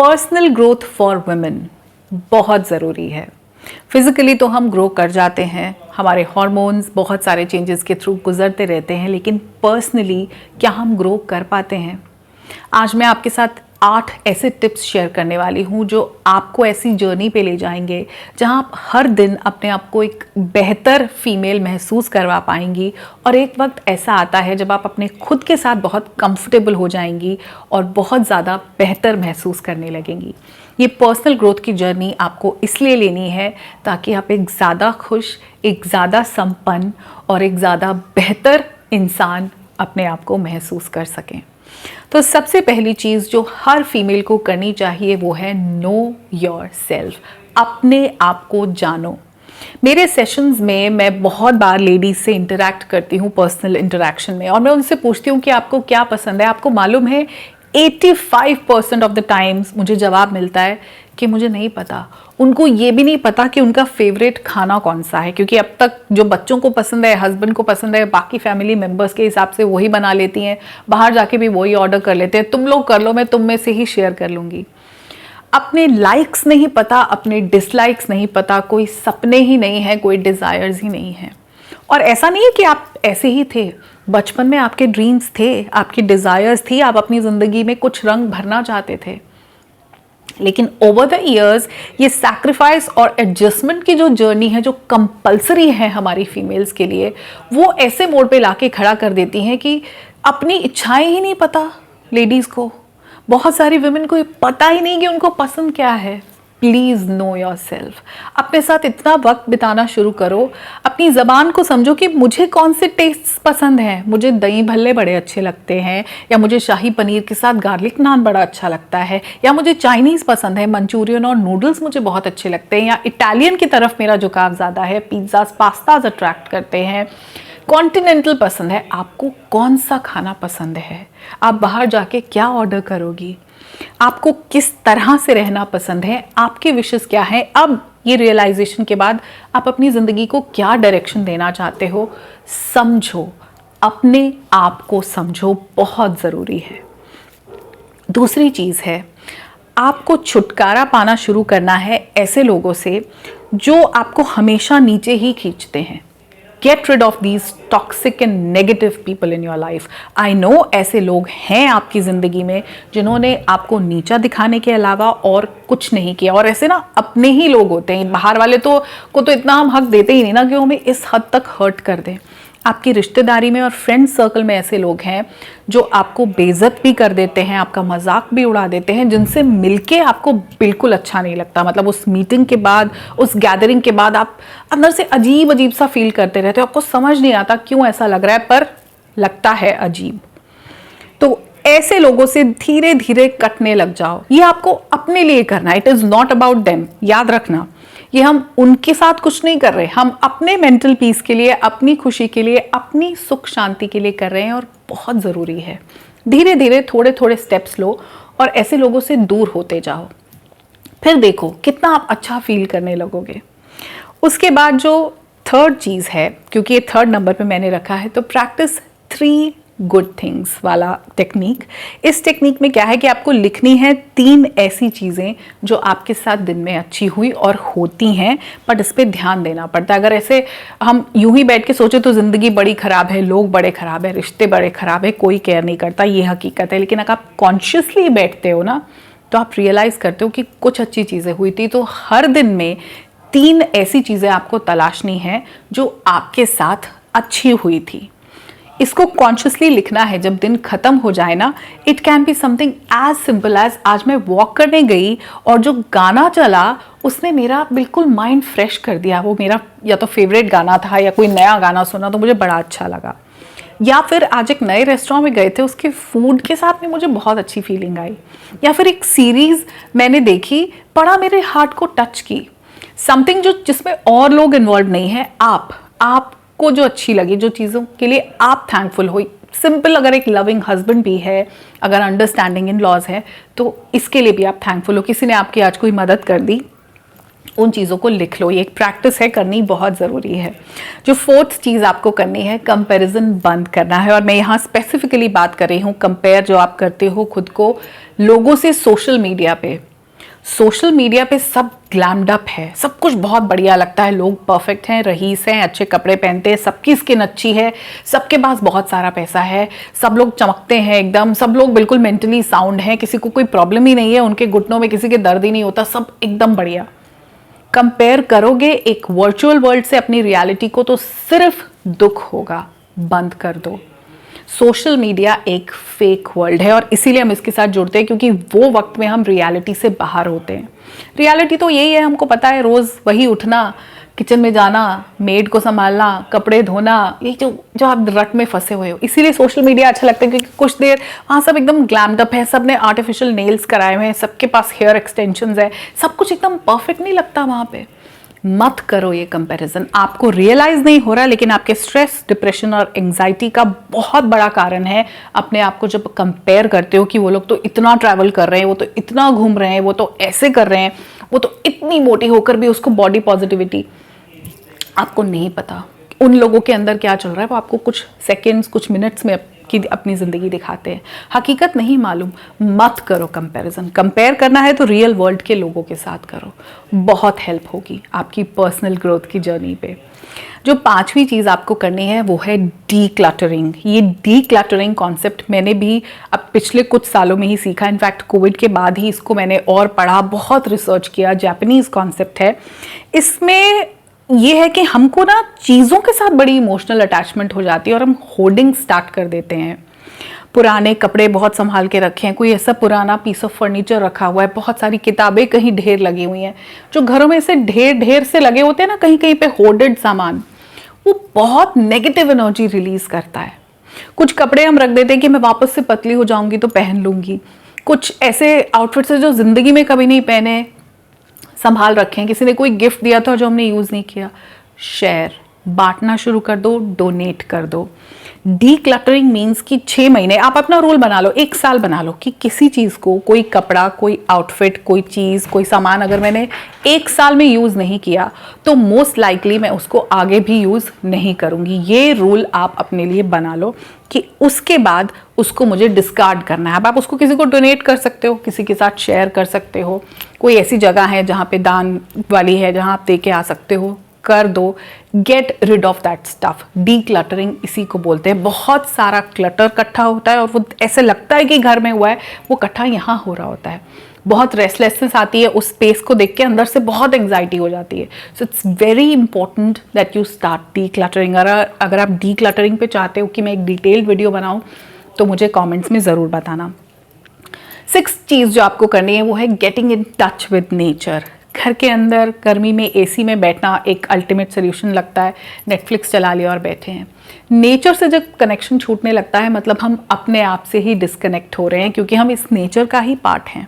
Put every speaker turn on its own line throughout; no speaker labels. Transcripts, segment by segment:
Personal growth for women बहुत ज़रूरी है। फिजिकली तो हम ग्रो कर जाते हैं, हमारे हार्मोन्स बहुत सारे चेंजेस के थ्रू गुजरते रहते हैं, लेकिन पर्सनली क्या हम ग्रो कर पाते हैं? आज मैं आपके साथ 8 ऐसे टिप्स शेयर करने वाली हूँ जो आपको ऐसी जर्नी पे ले जाएंगे जहाँ आप हर दिन अपने आप को एक बेहतर फीमेल महसूस करवा पाएंगी। और एक वक्त ऐसा आता है जब आप अपने खुद के साथ बहुत कंफर्टेबल हो जाएंगी और बहुत ज़्यादा बेहतर महसूस करने लगेंगी। ये पर्सनल ग्रोथ की जर्नी आपको इसलिए लेनी है ताकि आप एक ज़्यादा खुश, एक ज़्यादा संपन्न और एक ज़्यादा बेहतर इंसान अपने आप को महसूस कर सकें। तो सबसे पहली चीज़ जो हर फीमेल को करनी चाहिए वो है नो योर सेल्फ। अपने आप को जानो। मेरे सेशंस में मैं बहुत बार लेडीज से इंटरैक्ट करती हूँ पर्सनल इंटरैक्शन में, और मैं उनसे पूछती हूँ कि आपको क्या पसंद है। आपको मालूम है 85% ऑफ द टाइम्स मुझे जवाब मिलता है कि मुझे नहीं पता। उनको ये भी नहीं पता कि उनका फेवरेट खाना कौन सा है, क्योंकि अब तक जो बच्चों को पसंद है, हस्बैंड को पसंद है, बाकी फैमिली मेम्बर्स के हिसाब से वही बना लेती हैं, बाहर जाके भी वही ऑर्डर कर लेते हैं। तुम लोग कर लो, मैं तुम में से ही शेयर कर लूँगी। अपने लाइक्स नहीं पता, अपने डिसलाइक्स नहीं पता, कोई सपने ही नहीं है, कोई डिज़ायर्स ही नहीं है। और ऐसा नहीं है कि आप ऐसे ही थे, बचपन में आपके ड्रीम्स थे, आपकी डिज़ायर्स थी, आप अपनी ज़िंदगी में कुछ रंग भरना चाहते थे, लेकिन ओवर द ईयर्स ये सैक्रिफाइस और एडजस्टमेंट की जो जर्नी है, जो कंपलसरी है हमारी फीमेल्स के लिए, वो ऐसे मोड़ पे लाके खड़ा कर देती हैं कि अपनी इच्छाएं ही नहीं पता लेडीज़ को। बहुत सारी वुमेन को ये पता ही नहीं कि उनको पसंद क्या है। Please know your self. अपने साथ इतना वक्त बिताना शुरू करो, अपनी ज़बान को समझो कि मुझे कौन से टेस्ट पसंद हैं। मुझे दही भल्ले बड़े अच्छे लगते हैं, या मुझे शाही पनीर के साथ गार्लिक नान बड़ा अच्छा लगता है, या मुझे चाइनीज़ पसंद है, मंचूरियन और नूडल्स मुझे बहुत अच्छे लगते हैं, या इटालियन की तरफ मेरा झुकाव ज़्यादा है, पिज़्ज़ाज पास्ताज अट्रैक्ट करते हैं, कॉन्टिनेंटल पसंद है। आपको कौन सा खाना पसंद है? आप बाहर जाके क्या ऑर्डर करोगी? आपको किस तरह से रहना पसंद है? आपके विशेस क्या है? अब ये रियलाइजेशन के बाद आप अपनी ज़िंदगी को क्या डायरेक्शन देना चाहते हो, समझो। अपने आप को समझो, बहुत ज़रूरी है। दूसरी चीज़ है, आपको छुटकारा पाना शुरू करना है ऐसे लोगों से जो आपको हमेशा नीचे ही खींचते हैं। Get rid of these toxic and negative people in your life. I know ऐसे लोग हैं आपकी ज़िंदगी में जिन्होंने आपको नीचा दिखाने के अलावा और कुछ नहीं किया, और ऐसे ना अपने ही लोग होते हैं। बाहर वाले तो इतना हम हक देते ही नहीं ना कि वो हमें इस हद तक हर्ट कर दें। आपकी रिश्तेदारी में और फ्रेंड सर्कल में ऐसे लोग हैं जो आपको बेइज्जत भी कर देते हैं, आपका मजाक भी उड़ा देते हैं, जिनसे मिलके आपको बिल्कुल अच्छा नहीं लगता। मतलब उस मीटिंग के बाद, उस गैदरिंग के बाद आप अंदर से अजीब अजीब सा फील करते रहते हो। आपको समझ नहीं आता क्यों ऐसा लग रहा है, पर लगता है अजीब। तो ऐसे लोगों से धीरे धीरे कटने लग जाओ। ये आपको अपने लिए करना है। It is not about them. याद रखना, ये हम उनके साथ कुछ नहीं कर रहे, हम अपने मेंटल पीस के लिए, अपनी खुशी के लिए, अपनी सुख शांति के लिए कर रहे हैं, और बहुत ज़रूरी है। धीरे धीरे थोड़े थोड़े स्टेप्स लो और ऐसे लोगों से दूर होते जाओ। फिर देखो कितना आप अच्छा फील करने लगोगे। उसके बाद जो थर्ड चीज़ है, क्योंकि ये थर्ड नंबर पे मैंने रखा है, तो प्रैक्टिस 3 गुड थिंग्स वाला टेक्निक। इस टेक्निक में क्या है कि आपको लिखनी है 3 ऐसी चीज़ें जो आपके साथ दिन में अच्छी हुई और होती हैं, बट इस पर ध्यान देना पड़ता है। अगर ऐसे हम यूं ही बैठ के सोचे तो ज़िंदगी बड़ी ख़राब है, लोग बड़े ख़राब है, रिश्ते बड़े ख़राब है, कोई केयर नहीं करता, ये हकीकत है। लेकिन अगर आप कॉन्शियसली बैठते हो ना, तो आप रियलाइज़ करते हो कि कुछ अच्छी चीज़ें हुई थी। तो हर दिन में 3 ऐसी चीज़ें आपको तलाशनी है जो आपके साथ अच्छी हुई थी। इसको कॉन्शियसली लिखना है। जब दिन खत्म हो जाए ना, it can be something as simple as आज मैं वॉक करने गई और जो गाना चला उसने मेरा बिल्कुल माइंड फ्रेश कर दिया। वो मेरा या तो फेवरेट गाना था या कोई नया गाना सुना तो मुझे बड़ा अच्छा लगा। या फिर आज एक नए रेस्टोरेंट में गए थे, उसके फूड के साथ में मुझे बहुत अच्छी फीलिंग आई। या फिर एक सीरीज़ मैंने देखी, बड़ा मेरे हार्ट को टच की। समथिंग जिसमें और लोग इन्वॉल्व नहीं है, आपको जो अच्छी लगी, जो चीज़ों के लिए आप थैंकफुल हो। सिंपल, अगर एक लविंग हस्बैंड भी है, अगर अंडरस्टैंडिंग इन लॉज है, तो इसके लिए भी आप थैंकफुल हो। किसी ने आपकी आज कोई मदद कर दी, उन चीज़ों को लिख लो। ये एक प्रैक्टिस है, करनी बहुत ज़रूरी है। जो फोर्थ चीज़ आपको करनी है, कंपैरिजन बंद करना है। और मैं यहाँ स्पेसिफिकली बात कर रही हूँ कंपेयर जो आप करते हो खुद को लोगों से सोशल मीडिया पे। सोशल मीडिया पे सब ग्लैम्ड अप है, सब कुछ बहुत बढ़िया लगता है, लोग परफेक्ट हैं, रईस हैं, अच्छे कपड़े पहनते हैं, सबकी स्किन अच्छी है, सबके पास बहुत सारा पैसा है, सब लोग चमकते हैं एकदम, सब लोग बिल्कुल मेंटली साउंड हैं, किसी को कोई प्रॉब्लम ही नहीं है, उनके घुटनों में किसी के दर्द ही नहीं होता, सब एकदम बढ़िया। कंपेयर करोगे एक वर्चुअल वर्ल्ड से अपनी रियलिटी को तो सिर्फ दुख होगा। बंद कर दो। सोशल मीडिया एक फेक वर्ल्ड है और इसीलिए हम इसके साथ जुड़ते हैं, क्योंकि वो वक्त में हम रियलिटी से बाहर होते हैं। रियलिटी तो यही है, हमको पता है, रोज़ वही उठना, किचन में जाना, मेड को संभालना, कपड़े धोना, ये जो आप रट में फंसे हुए हो। इसीलिए सोशल मीडिया अच्छा लगता है, क्योंकि कुछ देर वहाँ सब एकदम ग्लैम्ड अप है, सब ने आर्टिफिशियल नेल्स कराए हुए हैं, सबके पास हेयर एक्सटेंशंस है, सब कुछ एकदम परफेक्ट नहीं लगता वहाँ पे। मत करो ये कंपैरिजन। आपको रियलाइज नहीं हो रहा, लेकिन आपके स्ट्रेस, डिप्रेशन और एंजाइटी का बहुत बड़ा कारण है। अपने आप को जब कंपेयर करते हो कि वो लोग तो इतना ट्रैवल कर रहे हैं, वो तो इतना घूम रहे हैं, वो तो ऐसे कर रहे हैं, वो तो इतनी मोटी होकर भी उसको बॉडी पॉजिटिविटी। आपको नहीं पता उन लोगों के अंदर क्या चल रहा है, वो आपको कुछ सेकेंड्स, कुछ मिनट्स में की अपनी ज़िंदगी दिखाते हैं, हकीकत नहीं मालूम। मत करो कंपैरिजन। कंपेयर करना है तो रियल वर्ल्ड के लोगों के साथ करो, बहुत हेल्प होगी आपकी पर्सनल ग्रोथ की जर्नी पे। जो पांचवी चीज़ आपको करनी है वो है डी क्लटरिंग। ये डी क्लटरिंग कॉन्सेप्ट मैंने भी अब पिछले कुछ सालों में ही सीखा, इनफैक्ट कोविड के बाद ही इसको मैंने और पढ़ा, बहुत रिसर्च किया। जापानीज़ कॉन्सेप्ट है। इसमें ये है कि हमको ना चीज़ों के साथ बड़ी इमोशनल अटैचमेंट हो जाती है और हम होर्डिंग स्टार्ट कर देते हैं। पुराने कपड़े बहुत संभाल के रखे हैं, कोई ऐसा पुराना पीस ऑफ फर्नीचर रखा हुआ है, बहुत सारी किताबें कहीं ढेर लगी हुई हैं, जो घरों में ऐसे ढेर ढेर से लगे होते हैं ना, कहीं कहीं पे होर्डेड सामान, वो बहुत नेगेटिव एनर्जी रिलीज करता है। कुछ कपड़े हम रख देते हैं कि मैं वापस से पतली हो जाऊंगी तो पहन लूंगी। कुछ ऐसे आउटफिट्स हैं जो जिंदगी में कभी नहीं पहने, संभाल रखें। किसी ने कोई गिफ्ट दिया था जो हमने यूज़ नहीं किया, शेयर, बांटना शुरू कर दो, डोनेट कर दो। डी क्लटरिंग मीन्स कि 6 महीने आप अपना रूल बना लो, 1 साल बना लो कि किसी चीज़ को, कोई कपड़ा, कोई आउटफिट, कोई चीज़, कोई सामान अगर मैंने 1 साल में यूज़ नहीं किया तो मोस्ट लाइकली मैं उसको आगे भी यूज़ नहीं करूँगी। ये रूल आप अपने लिए बना लो कि उसके बाद उसको मुझे डिस्कार्ड करना है। अब आप उसको किसी को डोनेट कर सकते हो, किसी के साथ शेयर कर सकते हो, कोई ऐसी जगह है जहाँ पे दान वाली है जहाँ आप दे के आ सकते हो, कर दो। Get rid of that stuff. Decluttering इसी को बोलते हैं। बहुत सारा क्लटर इकट्ठा होता है और वो ऐसे लगता है कि घर में हुआ है, वो इकट्ठा यहाँ हो रहा होता है। बहुत रेस्टलेसनेस आती है उस स्पेस को देख के, अंदर से बहुत एंग्जाइटी हो जाती है। So it's very important that you start D cluttering. अगर आप डी क्लटरिंग पे चाहते हो कि मैं एक डिटेल्ड वीडियो बनाऊँ तो मुझे कॉमेंट्स में ज़रूर बताना। 6th चीज़ जो आपको करनी है वो है getting in touch with nature. घर के अंदर गर्मी में एसी में बैठना एक अल्टीमेट सोल्यूशन लगता है। नेटफ्लिक्स चला लिया और बैठे हैं। नेचर से जब कनेक्शन छूटने लगता है, मतलब हम अपने आप से ही डिस्कनेक्ट हो रहे हैं, क्योंकि हम इस नेचर का ही पार्ट हैं।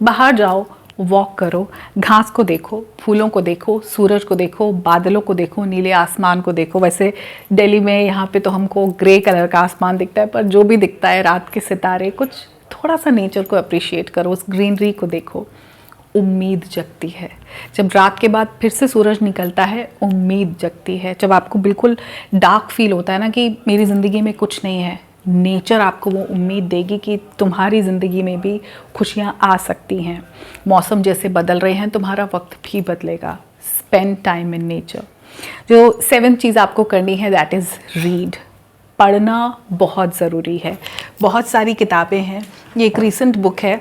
बाहर जाओ, वॉक करो, घास को देखो, फूलों को देखो, सूरज को देखो, बादलों को देखो, नीले आसमान को देखो। वैसे दिल्ली में यहाँ पे तो हमको ग्रे कलर का आसमान दिखता है, पर जो भी दिखता है, रात के सितारे, कुछ थोड़ा सा नेचर को अप्रिशिएट करो, उस ग्रीनरी को देखो। उम्मीद जगती है जब रात के बाद फिर से सूरज निकलता है, उम्मीद जगती है। जब आपको बिल्कुल डार्क फील होता है ना कि मेरी ज़िंदगी में कुछ नहीं है, नेचर आपको वो उम्मीद देगी कि तुम्हारी ज़िंदगी में भी खुशियाँ आ सकती हैं। मौसम जैसे बदल रहे हैं, तुम्हारा वक्त भी बदलेगा। Spend time in nature. जो 7th चीज़ आपको करनी है दैट इज़ रीड। पढ़ना बहुत ज़रूरी है। बहुत सारी किताबें हैं। ये एक रीसेंट बुक है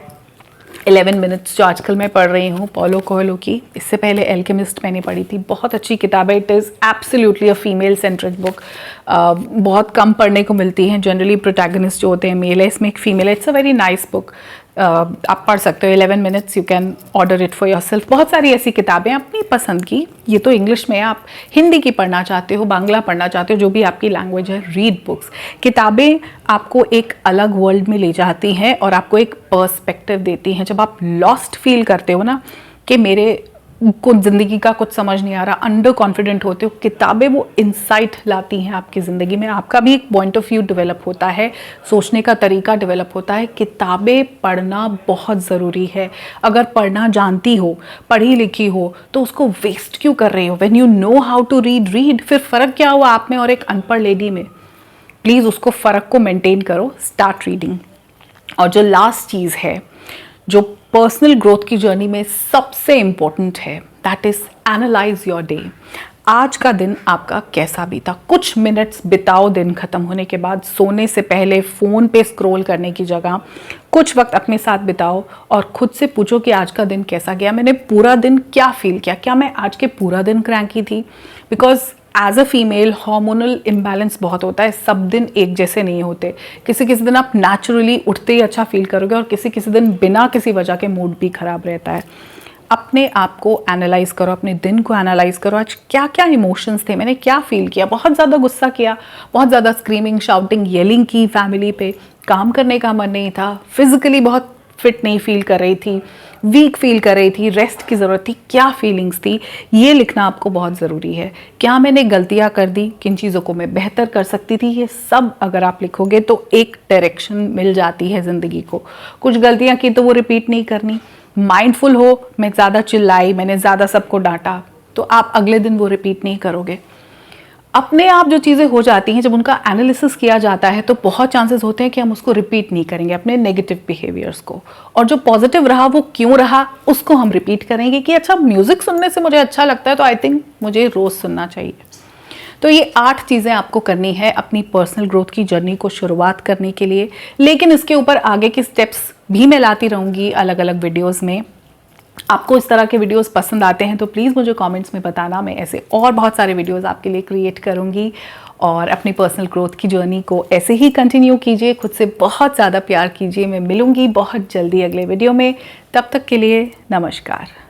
11 मिनट्स जो आजकल मैं पढ़ रही हूँ, पॉलो कोएल्हो की। इससे पहले एल्केमिस्ट मैंने पढ़ी थी, बहुत अच्छी किताब है। It is absolutely a female centric book. बहुत कम पढ़ने को मिलती हैं। जनरली प्रोटैगनिस्ट जो होते हैं मेल है, इसमें एक फीमेल है। It's a very nice book. आप पढ़ सकते हो। 11 minutes, you can order it for your self. बहुत सारी ऐसी किताबें अपनी पसंद की। ये तो इंग्लिश में है, आप हिंदी की पढ़ना चाहते हो, बांग्ला पढ़ना चाहते हो, जो भी आपकी लैंग्वेज है, रीड बुक्स। किताबें आपको एक अलग वर्ल्ड में ले जाती हैं और आपको एक पर्सपेक्टिव देती हैं। जब आप लॉस्ट फील करते हो ना कि मेरे को ज़िंदगी का कुछ समझ नहीं आ रहा, अंडर कॉन्फिडेंट होते हो, किताबें वो इंसाइट लाती हैं आपकी ज़िंदगी में। आपका भी एक पॉइंट ऑफ व्यू डेवलप होता है, सोचने का तरीका डेवलप होता है। किताबें पढ़ना बहुत ज़रूरी है। अगर पढ़ना जानती हो, पढ़ी लिखी हो, तो उसको वेस्ट क्यों कर रहे हो? When you know how to read, read. फिर फ़र्क क्या हुआ आप में और एक अनपढ़ लेडी में? प्लीज़ उसको फ़र्क को मेंटेन करो, स्टार्ट रीडिंग। और जो लास्ट चीज़ है जो पर्सनल ग्रोथ की जर्नी में सबसे इम्पोर्टेंट है, that is analyse your day. आज का दिन आपका कैसा बीता? कुछ मिनट्स बिताओ दिन खत्म होने के बाद, सोने से पहले फ़ोन पे स्क्रॉल करने की जगह कुछ वक्त अपने साथ बिताओ और खुद से पूछो कि आज का दिन कैसा गया, मैंने पूरा दिन क्या फील किया, क्या मैं आज के पूरा दिन क्रैंकी थी? Because as a female hormonal imbalance बहुत होता है, सब दिन एक जैसे नहीं होते। किसी किसी दिन आप नेचुरली उठते ही अच्छा फील करोगे और किसी किसी दिन बिना किसी वजह के मूड भी खराब रहता है। अपने आप को एनालाइज करो, अपने दिन को एनालाइज करो, आज क्या क्या इमोशंस थे, मैंने क्या फील किया। बहुत ज़्यादा गुस्सा किया, बहुत ज़्यादा स्क्रीमिंग, शाउटिंग, येलिंग की फैमिली पे, काम करने का मन नहीं था, फिजिकली बहुत फिट नहीं फील कर रही थी, वीक फील कर रही थी, रेस्ट की ज़रूरत थी, क्या फीलिंग्स थी, ये लिखना आपको बहुत ज़रूरी है। क्या मैंने गलतियाँ कर दी, किन चीज़ों को मैं बेहतर कर सकती थी, ये सब अगर आप लिखोगे तो एक डायरेक्शन मिल जाती है ज़िंदगी को। कुछ गलतियाँ की तो वो रिपीट नहीं करनी। माइंडफुल हो, मैं ज़्यादा चिल्लाई, मैंने ज़्यादा सबको डांटा, तो आप अगले दिन वो रिपीट नहीं करोगे। अपने आप जो चीज़ें हो जाती हैं, जब उनका एनालिसिस किया जाता है तो बहुत चांसेस होते हैं कि हम उसको रिपीट नहीं करेंगे, अपने नेगेटिव बिहेवियर्स को। और जो पॉजिटिव रहा वो क्यों रहा उसको हम रिपीट करेंगे कि अच्छा, म्यूज़िक सुनने से मुझे अच्छा लगता है तो आई थिंक मुझे रोज़ सुनना चाहिए। तो ये 8 चीज़ें आपको करनी है अपनी पर्सनल ग्रोथ की जर्नी को शुरुआत करने के लिए। लेकिन इसके ऊपर आगे के स्टेप्स भी मैं लाती रहूँगी अलग अलग वीडियोज़ में। आपको इस तरह के वीडियोस पसंद आते हैं तो प्लीज़ मुझे कमेंट्स में बताना, मैं ऐसे और बहुत सारे वीडियोस आपके लिए क्रिएट करूँगी। और अपनी पर्सनल ग्रोथ की जर्नी को ऐसे ही कंटिन्यू कीजिए, खुद से बहुत ज़्यादा प्यार कीजिए। मैं मिलूँगी बहुत जल्दी अगले वीडियो में, तब तक के लिए नमस्कार।